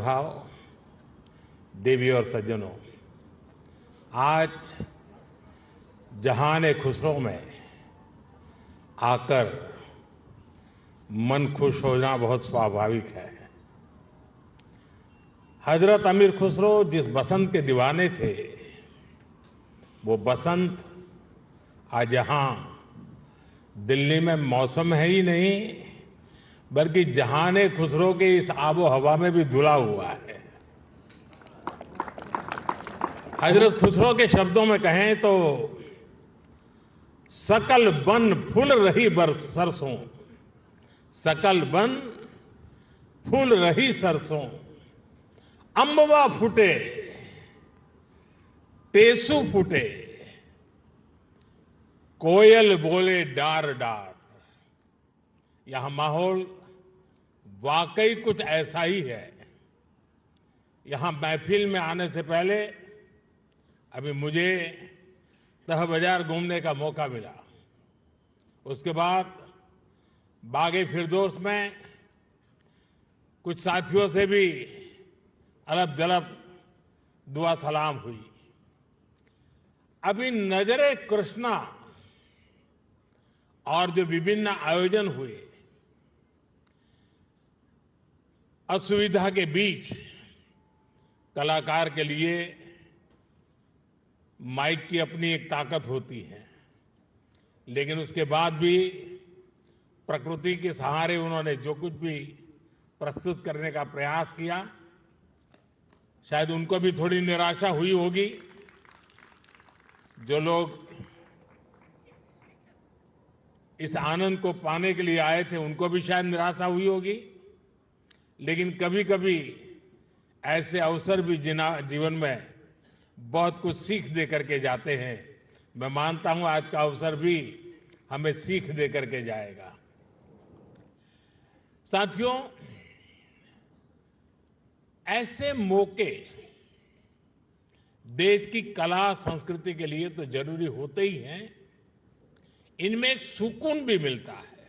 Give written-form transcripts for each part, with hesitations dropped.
प्रभाव, देवी और सज्जनों, आज जहान खुसरो में आकर मन खुश होना बहुत स्वाभाविक है। हजरत अमीर खुसरो जिस बसंत के दीवाने थे, वो बसंत आज यहाँ दिल्ली में मौसम है ही नहीं, बल्कि जहान खुसरो के इस आबो हवा में भी धुला हुआ है। हजरत खुसरो के शब्दों में कहें तो सकल बन फूल रही सरसों, सकल बन फूल रही सरसों, अम्बवा फूटे टेसू फूटे, कोयल बोले डार डार। यहां माहौल वाकई कुछ ऐसा ही है। यहां महफिल में आने से पहले अभी मुझे तह बाजार घूमने का मौका मिला। उसके बाद बागे फिरदौस में कुछ साथियों से भी अलब जलब दुआ सलाम हुई। अभी नजरे कृष्णा और जो विभिन्न आयोजन हुए, असुविधा के बीच कलाकार के लिए माइक की अपनी एक ताकत होती है, लेकिन उसके बाद भी प्रकृति के सहारे उन्होंने जो कुछ भी प्रस्तुत करने का प्रयास किया, शायद उनको भी थोड़ी निराशा हुई होगी। जो लोग इस आनंद को पाने के लिए आए थे, उनको भी शायद निराशा हुई होगी। लेकिन कभी कभी ऐसे अवसर भी जीवन में बहुत कुछ सीख दे करके जाते हैं। मैं मानता हूं आज का अवसर भी हमें सीख दे करके जाएगा। साथियों, ऐसे मौके देश की कला संस्कृति के लिए तो जरूरी होते ही हैं, इनमें एक सुकून भी मिलता है।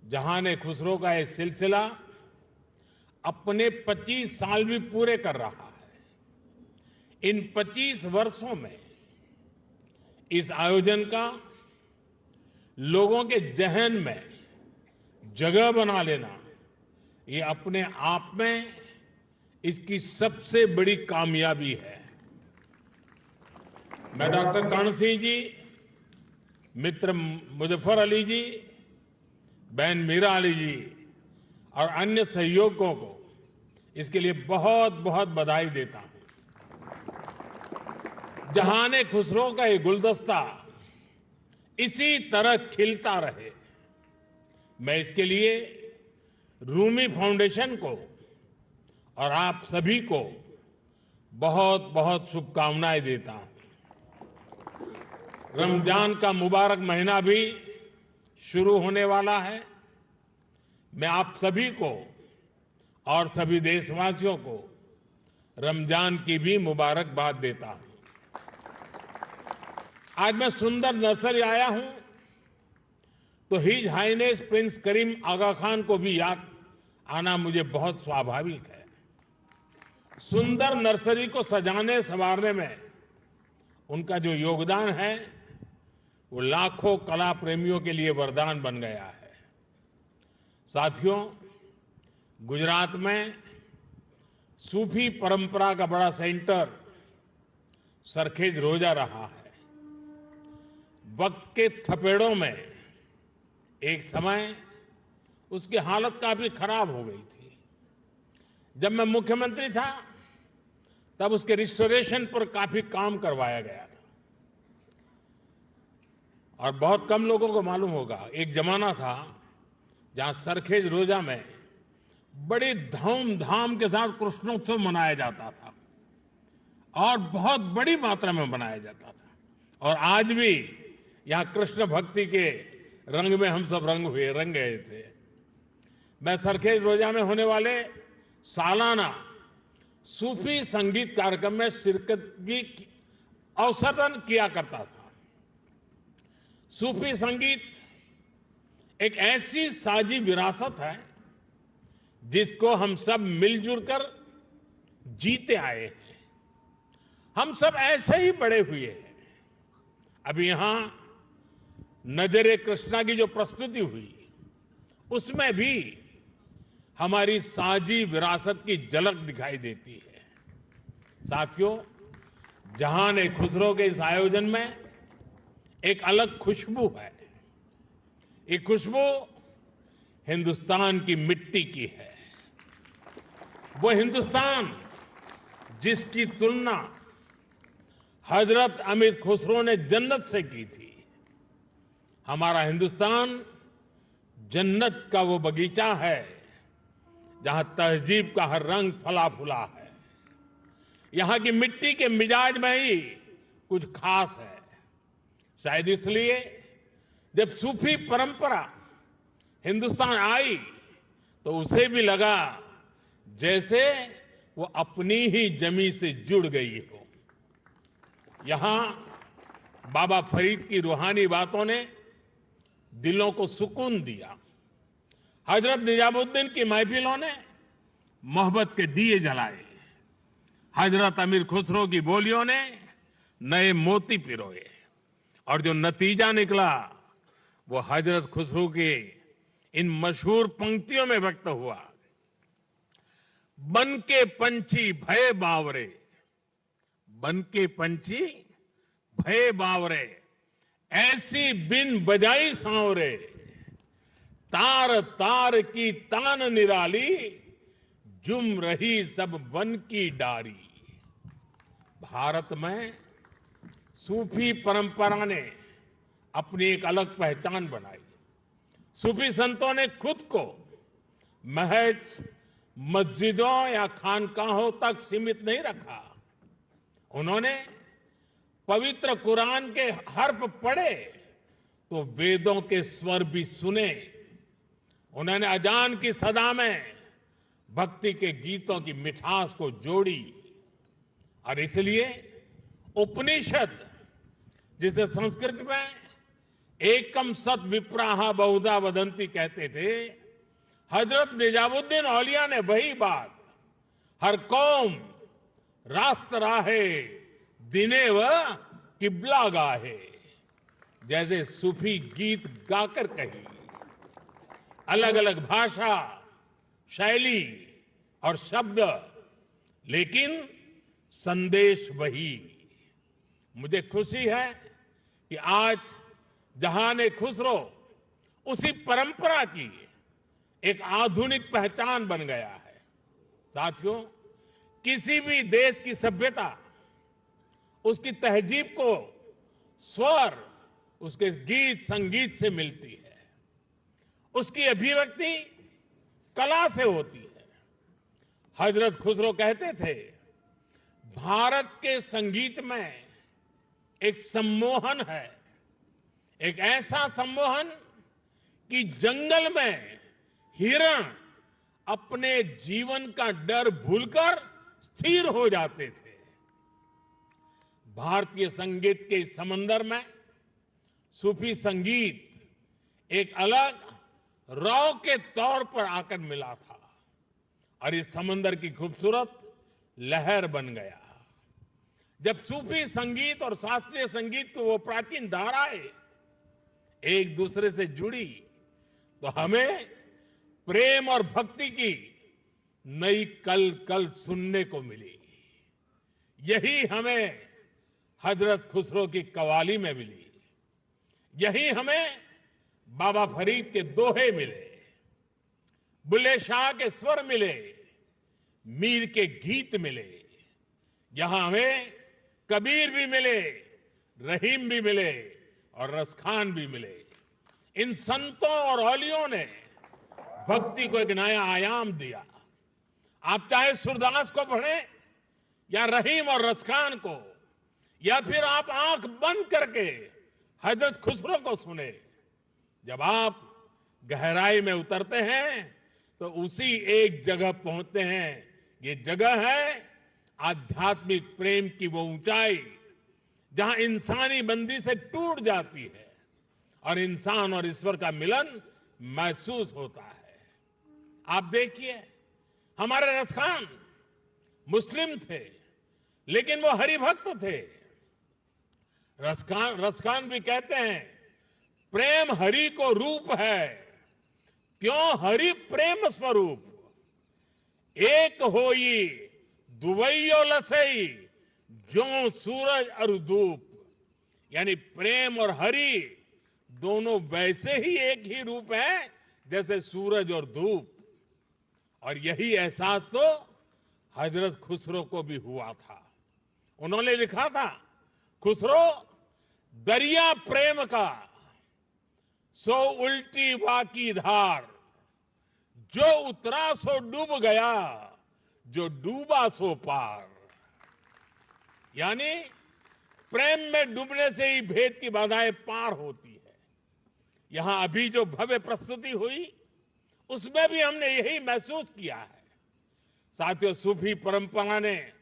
जहान खुसरो का ये सिलसिला अपने 25 साल भी पूरे कर रहा है। इन 25 वर्षों में इस आयोजन का लोगों के जहन में जगह बना लेना, ये अपने आप में इसकी सबसे बड़ी कामयाबी है। मैं डॉक्टर कर्ण सिंह जी, मित्र मुजफ्फर अली जी, बहन मीरा अली जी और अन्य सहयोगियों को इसके लिए बहुत बहुत बधाई देता हूं। जहान खुसरो का ये गुलदस्ता इसी तरह खिलता रहे, मैं इसके लिए रूमी फाउंडेशन को और आप सभी को बहुत बहुत शुभकामनाएं देता हूं। रमजान का मुबारक महीना भी शुरू होने वाला है। मैं आप सभी को और सभी देशवासियों को रमजान की भी मुबारकबाद देता हूं। आज मैं सुंदर नर्सरी आया हूं तो हिज हाइनेस प्रिंस करीम आगा खान को भी याद आना मुझे बहुत स्वाभाविक है। सुंदर नर्सरी को सजाने संवारने में उनका जो योगदान है, वो लाखों कला प्रेमियों के लिए वरदान बन गया है। साथियों, गुजरात में सूफी परंपरा का बड़ा सेंटर सरखेज रोजा रहा है। वक्त के थपेड़ों में एक समय उसकी हालत काफी खराब हो गई थी। जब मैं मुख्यमंत्री था तब उसके रिस्टोरेशन पर काफी काम करवाया गया था। और बहुत कम लोगों को मालूम होगा, एक जमाना था जहां सरखेज रोजा में बड़ी धूमधाम के साथ कृष्णोत्सव मनाया जाता था और बहुत बड़ी मात्रा में मनाया जाता था। और आज भी यहां कृष्ण भक्ति के रंग में हम सब रंग गए थे। मैं सरखेज रोजा में होने वाले सालाना सूफी संगीत कार्यक्रम में शिरकत भी अवसरन किया करता था। सूफी संगीत एक ऐसी साजी विरासत है जिसको हम सब मिलजुल कर जीते आए हैं। हम सब ऐसे ही बड़े हुए हैं। अभी यहां नजरे कृष्णा की जो प्रस्तुति हुई, उसमें भी हमारी साझी विरासत की झलक दिखाई देती है। साथियों, जहान-ए खुसरो के इस आयोजन में एक अलग खुशबू है। ये खुशबू हिंदुस्तान की मिट्टी की है। वो हिंदुस्तान जिसकी तुलना हजरत अमीर खुसरो ने जन्नत से की थी। हमारा हिंदुस्तान जन्नत का वो बगीचा है जहां तहजीब का हर रंग फला फूला है। यहां की मिट्टी के मिजाज में ही कुछ खास है। शायद इसलिए जब सूफी परंपरा हिंदुस्तान आई तो उसे भी लगा जैसे वो अपनी ही जमी से जुड़ गई हो। यहां बाबा फरीद की रूहानी बातों ने दिलों को सुकून दिया। हजरत निजामुद्दीन की महफिलों ने मोहब्बत के दिए जलाए। हजरत अमीर खुसरो की बोलियों ने नए मोती पिरोए। और जो नतीजा निकला वो हजरत खुसरो के इन मशहूर पंक्तियों में व्यक्त हुआ। बन के पंछी भय बावरे, बन के पंछी भय बावरे, ऐसी बिन बजाई सांवरे, तार तार की तान निराली, जुम रही सब वन की डारी। भारत में सूफी परंपरा ने अपनी एक अलग पहचान बनाई। सूफी संतों ने खुद को महज मस्जिदों या खानकाहों तक सीमित नहीं रखा। उन्होंने पवित्र कुरान के हर्फ पढ़े तो वेदों के स्वर भी सुने। उन्होंने अजान की सदा में भक्ति के गीतों की मिठास को जोड़ी। और इसलिए उपनिषद, जिसे संस्कृत में एकम सत विप्राहा बहुधा वदंती कहते थे, हजरत निजामुद्दीन औलिया ने वही बात हर कौम रास्त राहे दिने व किबला गाहे जैसे सूफी गीत गाकर कही। अलग अलग भाषा, शैली और शब्द, लेकिन संदेश वही। मुझे खुशी है कि आज जहान-ए खुसरो उसी परंपरा की एक आधुनिक पहचान बन गया है। साथियों, किसी भी देश की सभ्यता उसकी तहजीब को स्वर उसके गीत संगीत से मिलती है। उसकी अभिव्यक्ति कला से होती है। हजरत खुसरो कहते थे, भारत के संगीत में एक सम्मोहन है, एक ऐसा सम्मोहन कि जंगल में हिरण अपने जीवन का डर भूलकर स्थिर हो जाते थे। भारतीय संगीत के इस समंदर में सूफी संगीत एक अलग रॉ के तौर पर आकर मिला था और इस समंदर की खूबसूरत लहर बन गया। जब सूफी संगीत और शास्त्रीय संगीत की वो प्राचीन धाराएं एक दूसरे से जुड़ी तो हमें प्रेम और भक्ति की नई कल कल सुनने को मिली। यही हमें हजरत खुसरो की कव्वाली में मिली। यही हमें बाबा फरीद के दोहे मिले, बुल्ले शाह के स्वर मिले, मीर के गीत मिले। यहां हमें कबीर भी मिले, रहीम भी मिले और रसखान भी मिले। इन संतों और औलियों ने भक्ति को एक नया आयाम दिया। आप चाहे सूरदास को पढ़ें या रहीम और रसखान को, या फिर आप आंख बंद करके हजरत खुसरो को सुने। जब आप गहराई में उतरते हैं तो उसी एक जगह पहुंचते हैं। ये जगह है आध्यात्मिक प्रेम की वो ऊंचाई जहां इंसानी बंदी से टूट जाती है और इंसान और ईश्वर का मिलन महसूस होता है। आप देखिए, हमारे रसखान मुस्लिम थे, लेकिन वो हरि भक्त थे। रसखान भी कहते हैं प्रेम हरि को रूप है, त्यों हरि प्रेम स्वरूप। एक होई दुवैयो लसई, ज्यों सूरज और धूप। यानी प्रेम और हरि दोनों वैसे ही एक ही रूप है जैसे सूरज और धूप। और यही एहसास तो हजरत खुसरो को भी हुआ था। उन्होंने लिखा था, खुसरो दरिया प्रेम का सो उल्टी वाकी धार, जो उतरा सो डूब गया, जो डूबा सो पार। यानी प्रेम में डूबने से ही भेद की बाधाएं पार होती है। यहां अभी जो भव्य प्रस्तुति हुई उसमें भी हमने यही महसूस किया है। साथियों, सूफी परंपरा ने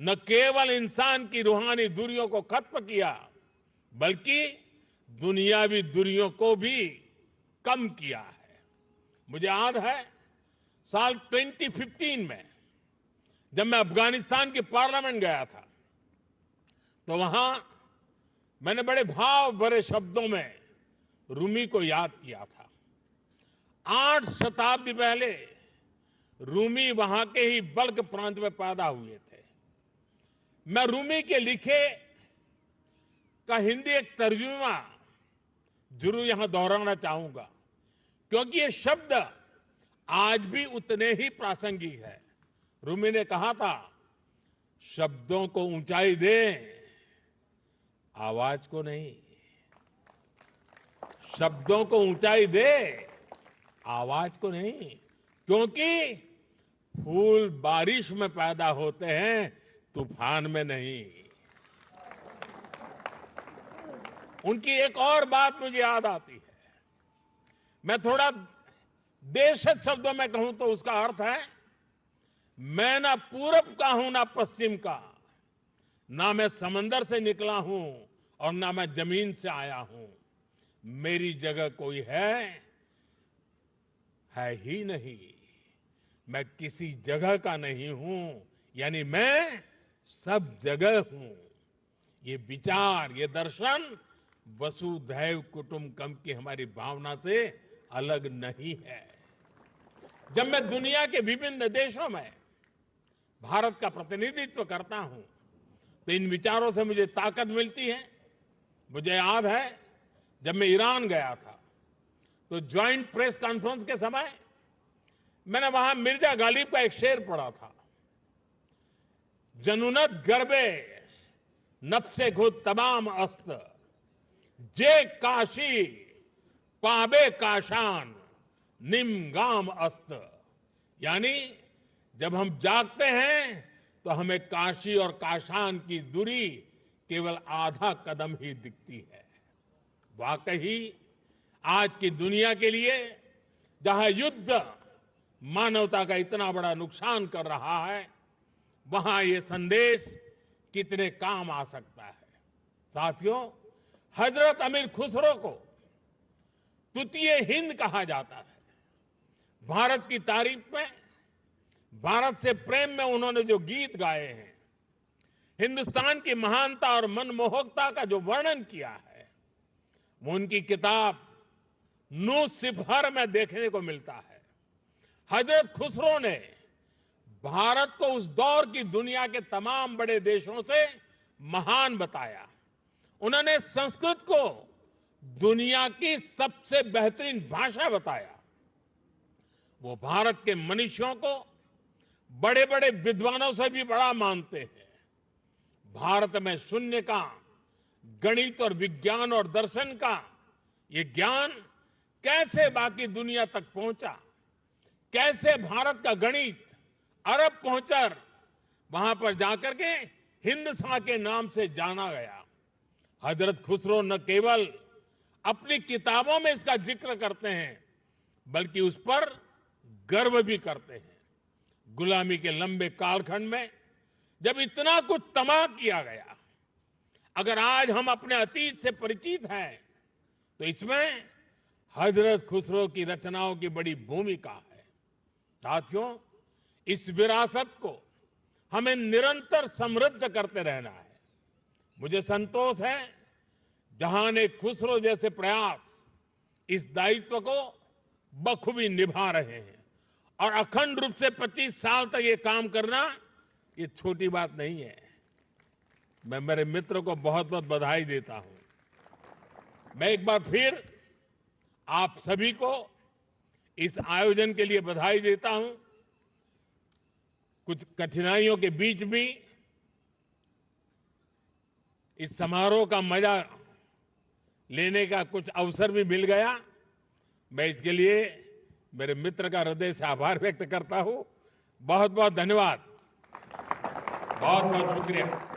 न केवल इंसान की रूहानी दूरियों को खत्म किया, बल्कि दुनियावी दूरियों को भी कम किया है। मुझे याद है साल 2015 में जब मैं अफगानिस्तान की पार्लियामेंट गया था, तो वहां मैंने बड़े भाव भरे शब्दों में रूमी को याद किया था। 8 शताब्दी पहले रूमी वहां के ही बल्ख प्रांत में पैदा हुए थे। मैं रूमी के लिखे का हिंदी एक तर्जुमा जरूर यहां दोहराना चाहूंगा, क्योंकि ये शब्द आज भी उतने ही प्रासंगिक है। रूमी ने कहा था, शब्दों को ऊंचाई दे, आवाज को नहीं। शब्दों को ऊंचाई दे, आवाज को नहीं, क्योंकि फूल बारिश में पैदा होते हैं, तूफान में नहीं। उनकी एक और बात मुझे याद आती है। मैं थोड़ा देशज शब्दों में कहूं तो उसका अर्थ है, मैं ना पूरब का हूं ना पश्चिम का, ना मैं समंदर से निकला हूं और ना मैं जमीन से आया हूं। मेरी जगह कोई है ही नहीं। मैं किसी जगह का नहीं हूं, यानी मैं सब जगह हूं। ये विचार, ये दर्शन वसुधैव कुटुंबकम की हमारी भावना से अलग नहीं है। जब मैं दुनिया के विभिन्न देशों में भारत का प्रतिनिधित्व करता हूं, तो इन विचारों से मुझे ताकत मिलती है। मुझे याद है जब मैं ईरान गया था, तो ज्वाइंट प्रेस कॉन्फ्रेंस के समय मैंने वहां मिर्जा गालिब का एक शेर पढ़ा था, जनुनत गर्बे नफ्से खुद तमाम अस्त, जे काशी पाबे काशान निमगाम अस्त। यानी जब हम जागते हैं तो हमें काशी और काशान की दूरी केवल आधा कदम ही दिखती है। वाकई आज की दुनिया के लिए जहां युद्ध मानवता का इतना बड़ा नुकसान कर रहा है, वहां ये संदेश कितने काम आ सकता है। साथियों, हजरत अमीर खुसरो को तूतीय हिंद कहा जाता है। भारत की तारीफ में, भारत से प्रेम में उन्होंने जो गीत गाए हैं, हिंदुस्तान की महानता और मनमोहकता का जो वर्णन किया है, वो उनकी किताब नू सिफर में देखने को मिलता है। हजरत खुसरो ने भारत को उस दौर की दुनिया के तमाम बड़े देशों से महान बताया। उन्होंने संस्कृत को दुनिया की सबसे बेहतरीन भाषा बताया। वो भारत के मनीषियों को बड़े बड़े विद्वानों से भी बड़ा मानते हैं। भारत में शून्य का, गणित और विज्ञान और दर्शन का ये ज्ञान कैसे बाकी दुनिया तक पहुंचा, कैसे भारत का गणित अरब पहुंचकर वहां पर जाकर के हिंदसा के नाम से जाना गया। हजरत खुसरो न केवल अपनी किताबों में इसका जिक्र करते हैं, बल्कि उस पर गर्व भी करते हैं। गुलामी के लंबे कालखंड में जब इतना कुछ तबाह किया गया, अगर आज हम अपने अतीत से परिचित हैं, तो इसमें हजरत खुसरो की रचनाओं की बड़ी भूमिका है। साथियों, इस विरासत को हमें निरंतर समृद्ध करते रहना है। मुझे संतोष है जहान खुसरो जैसे प्रयास इस दायित्व को बखूबी निभा रहे हैं और अखंड रूप से 25 साल तक ये काम करना ये छोटी बात नहीं है। मैं मेरे मित्र को बहुत बहुत बधाई देता हूं। मैं एक बार फिर आप सभी को इस आयोजन के लिए बधाई देता हूं। कुछ कठिनाइयों के बीच भी इस समारोह का मजा लेने का कुछ अवसर भी मिल गया। मैं इसके लिए मेरे मित्र का हृदय से आभार व्यक्त करता हूं। बहुत बहुत धन्यवाद, बहुत बहुत शुक्रिया।